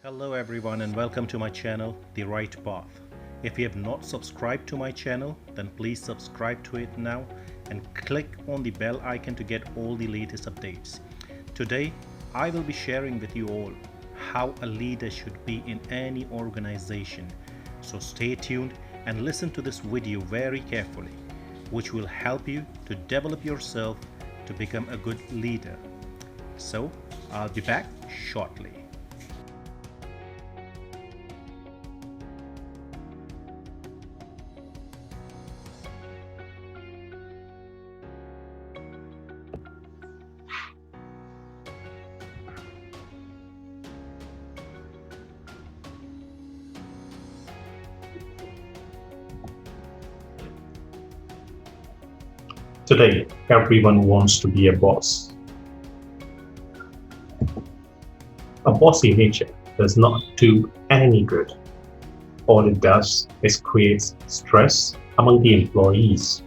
Hello everyone and welcome to my channel, The Right Path. If you have not subscribed to my channel, then please subscribe to it now and click on the bell icon to get all the latest updates. Today, I will be sharing with you all how a leader should be in any organization. So stay tuned and listen to this video very carefully, which will help you to develop yourself to become a good leader. So, I'll be back shortly. Today, everyone wants to be a boss. A bossy nature does not do any good. All it does is creates stress among the employees.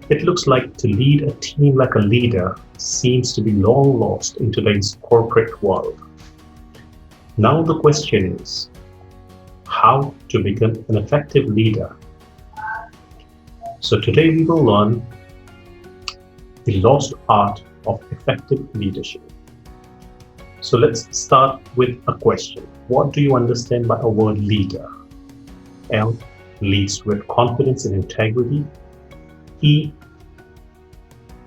It looks like to lead a team like a leader seems to be long lost in today's corporate world. Now the question is, how to become an effective leader? So today we will learn the lost art of effective leadership. So let's start with a question. What do you understand by a word leader? L, leads with confidence and integrity. E,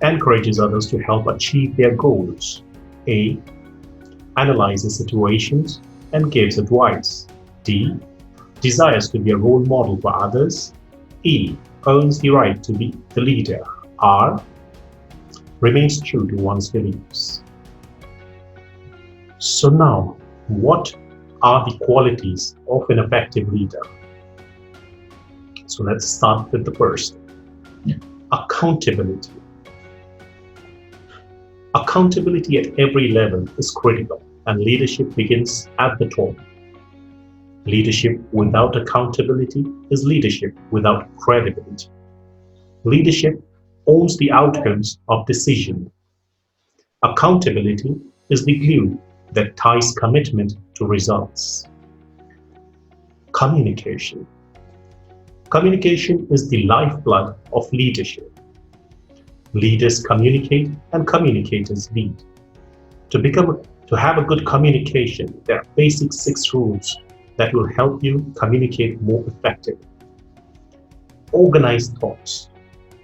encourages others to help achieve their goals. A, analyzes situations and gives advice. D, desires to be a role model for others. E, earns the right to be the leader. R, remains true to one's beliefs. So now, what are the qualities of an effective leader? So let's start with the first. Accountability. Accountability at every level is critical, and leadership begins at the top. Leadership without accountability is leadership without credibility. Leadership owns the outcomes of decision. Accountability is the glue that ties commitment to results. Communication. Communication is the lifeblood of leadership. Leaders communicate and communicators lead. To have a good communication, there are basic 6 rules that will help you communicate more effectively. Organized thoughts.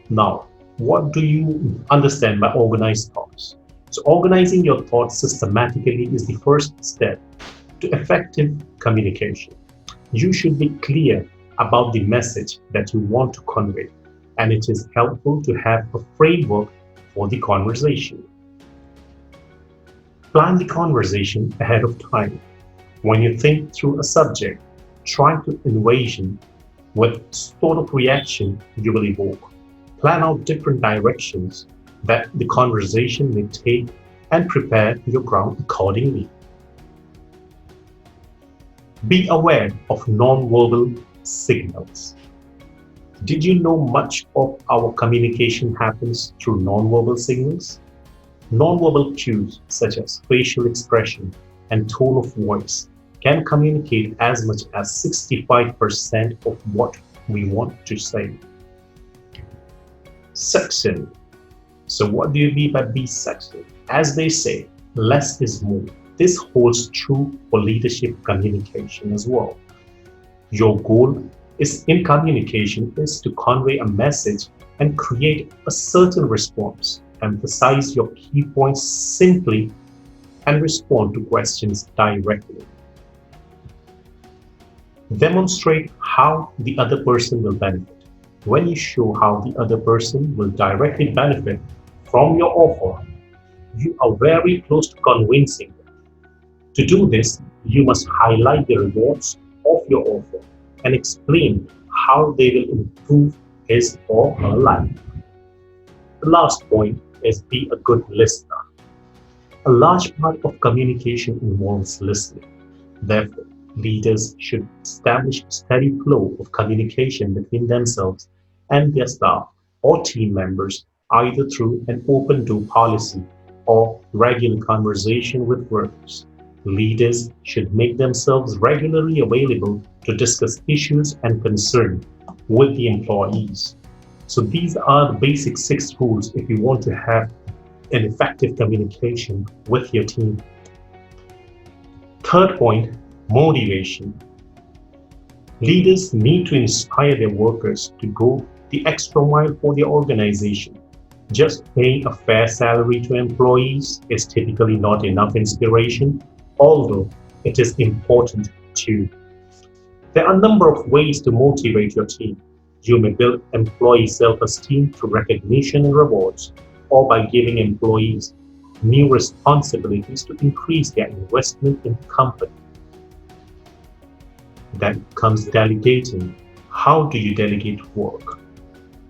Now, what do you understand by organized thoughts? So organizing your thoughts systematically is the first step to effective communication. You should be clear about the message that you want to convey, and it is helpful to have a framework for the conversation. Plan the conversation ahead of time. When you think through a subject, try to envision what sort of reaction you will evoke. Plan out different directions that the conversation may take and prepare your ground accordingly. Be aware of non-verbal signals. Did you know much of our communication happens through non-verbal signals? Non-verbal cues such as facial expression and tone of voice can communicate as much as 65% of what we want to say. Succinct. So what do you mean by be succinct? As they say, less is more. This holds true for leadership communication as well. Your goal in communication is to convey a message and create a certain response. Emphasize your key points simply and respond to questions directly. Demonstrate how the other person will benefit. When you show how the other person will directly benefit from your offer, you are very close to convincing them. To do this, you must highlight the rewards of your offer and explain how they will improve his or her life. The last point is be a good listener. A large part of communication involves listening. Therefore, leaders should establish a steady flow of communication between themselves and their staff or team members, either through an open door policy or regular conversation with workers. Leaders should make themselves regularly available to discuss issues and concerns with the employees. So these are the basic 6 rules if you want to have an effective communication with your team. Third point, motivation. Leaders need to inspire their workers to go the extra mile for their organization. Just paying a fair salary to employees is typically not enough inspiration, although it is important too. There are a number of ways to motivate your team. You may build employee self-esteem through recognition and rewards, or by giving employees new responsibilities to increase their investment in the company. Then comes delegating. How do you delegate work?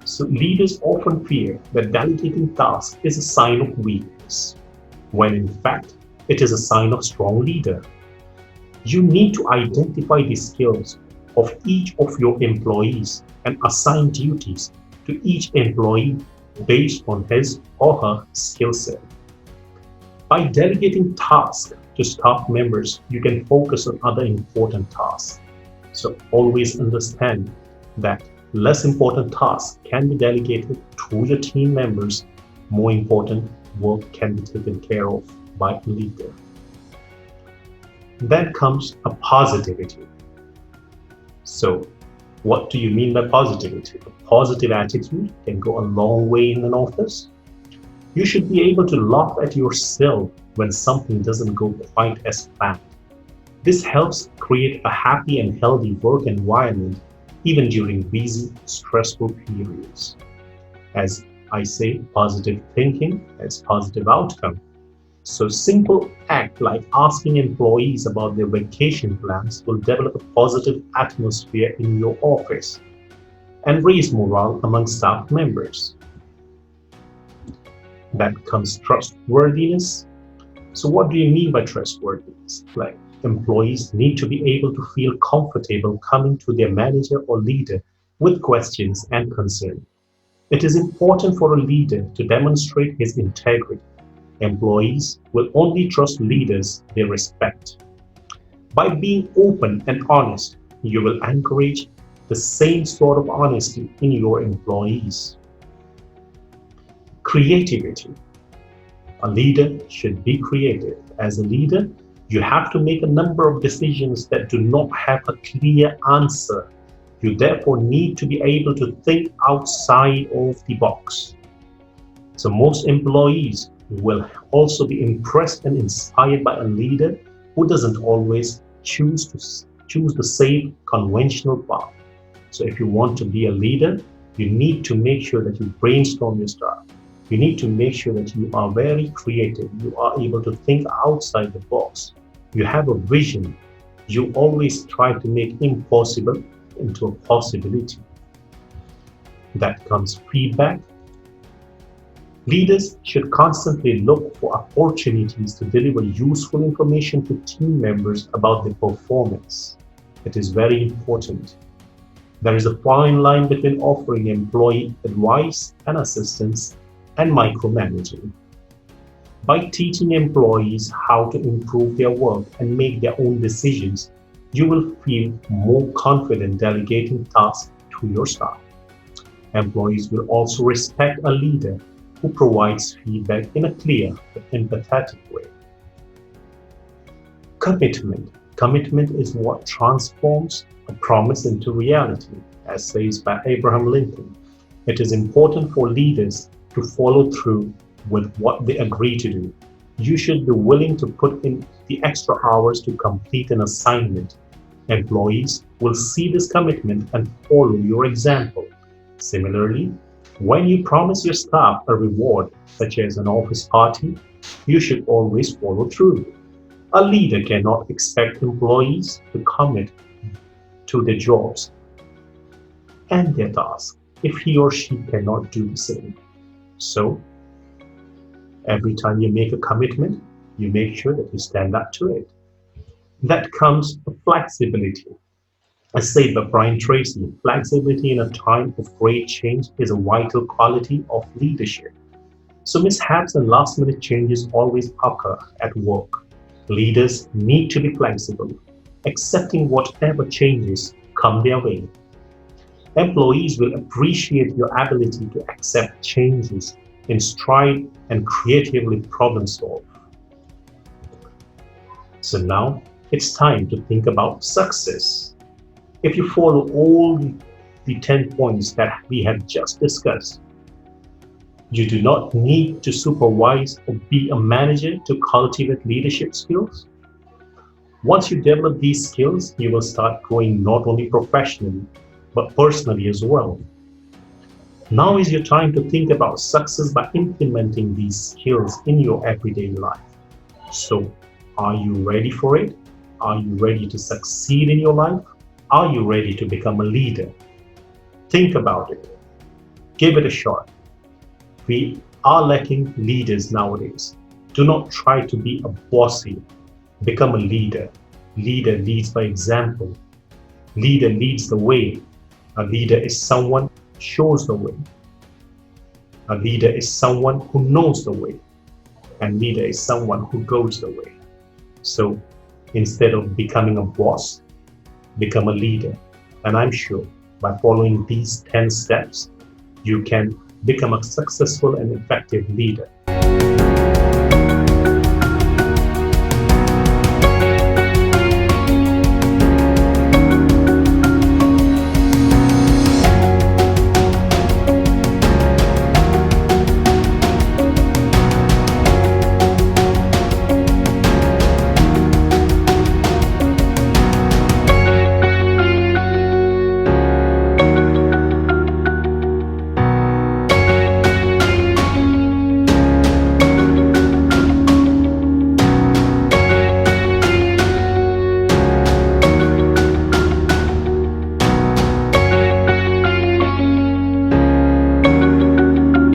So leaders often fear that delegating tasks is a sign of weakness, when in fact it is a sign of strong leader. You need to identify the skills of each of your employees and assign duties to each employee based on his or her skill set. By delegating tasks to staff members, you can focus on other important tasks. So always understand that less important tasks can be delegated to your team members. More important work can be taken care of by a leader. Then comes a positivity. So what do you mean by positivity? A positive attitude can go a long way in an office. You should be able to laugh at yourself when something doesn't go quite as planned. This helps create a happy and healthy work environment even during busy, stressful periods. As I say, positive thinking has positive outcome. So simple act like asking employees about their vacation plans will develop a positive atmosphere in your office and raise morale among staff members. That comes trustworthiness. So what do you mean by trustworthiness? Like employees need to be able to feel comfortable coming to their manager or leader with questions and concern. It is important for a leader to demonstrate his integrity. Employees will only trust leaders they respect. By being open and honest, you will encourage the same sort of honesty in your employees. Creativity. A leader should be creative. As a leader, you have to make a number of decisions that do not have a clear answer. You therefore need to be able to think outside of the box. So most employees will also be impressed and inspired by a leader who doesn't always choose the same conventional path. So if you want to be a leader, you need to make sure that you brainstorm your stuff. You need to make sure that you are very creative. You are able to think outside the box. You have a vision. You always try to make impossible into a possibility. That comes feedback. Leaders should constantly look for opportunities to deliver useful information to team members about their performance. It is very important. There is a fine line between offering employee advice and assistance and micromanaging. By teaching employees how to improve their work and make their own decisions, you will feel more confident delegating tasks to your staff. Employees will also respect a leader who provides feedback in a clear but empathetic way. Commitment. Commitment is what transforms a promise into reality, as says by Abraham Lincoln. It is important for leaders to follow through with what they agree to do. You should be willing to put in the extra hours to complete an assignment. Employees will see this commitment and follow your example. Similarly, when you promise your staff a reward, such as an office party, you should always follow through. A leader cannot expect employees to commit to their jobs and their tasks if he or she cannot do the same. So, every time you make a commitment, you make sure that you stand up to it. That comes flexibility. As said by Brian Tracy, flexibility in a time of great change is a vital quality of leadership. So mishaps and last-minute changes always occur at work. Leaders need to be flexible, accepting whatever changes come their way. Employees will appreciate your ability to accept changes in stride and creatively problem solve. So now it's time to think about success. If you follow all the 10 points that we have just discussed, you do not need to supervise or be a manager to cultivate leadership skills. Once you develop these skills, you will start growing not only professionally, but personally as well. Now is your time to think about success by implementing these skills in your everyday life. So, are you ready for it? Are you ready to succeed in your life? Are you ready to become a leader? Think about it. Give it a shot. We are lacking leaders nowadays. Do not try to be a bossy. Become a leader. Leader leads by example. Leader leads the way. A leader is someone who shows the way. A leader is someone who knows the way. And leader is someone who goes the way. So instead of becoming a boss, become a leader. And I'm sure by following these 10 steps, you can become a successful and effective leader.